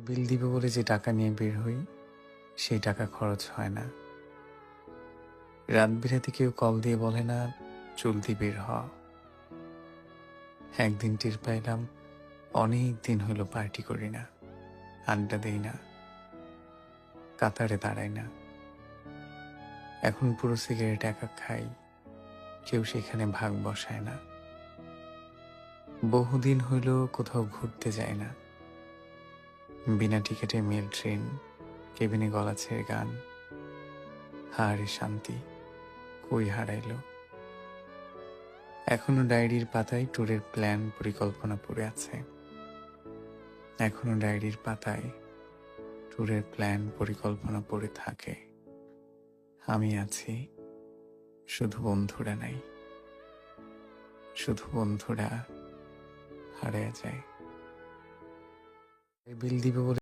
বিল দিবে বলে যে টাকা নিয়ে বের হই, সেই টাকা খরচ হয় না। রাত বিরাতে কেউ কল দিয়ে বলে না, জলদি বের হ। একদিন টের পাইলাম অনেক দিন হলো পার্টি করি না, আড্ডা দেই না, কাতারে দাঁড়াই না। এখন পুরো সিগারেট একা খাই, কেউ সেখানে ভাগ বসায় না। বহুদিন হইল কোথাও ঘুরতে যায় না। বিনা টিকেটে মেল ট্রেন, কেবিনে গলা ছেড়ে গান। হারে শান্তি কই হারাইল। এখনো ডায়েরির পাতায় ট্যুরের প্ল্যান পরিকল্পনা পড়ে আছে। এখনো ডায়েরির পাতায় ট্যুরের প্ল্যান পরিকল্পনা পড়ে থাকে। আমি আছি, শুধু বন্ধুরা নাই। শুধু বন্ধুরা হারিয়ে যায়। বিল দিবে বলে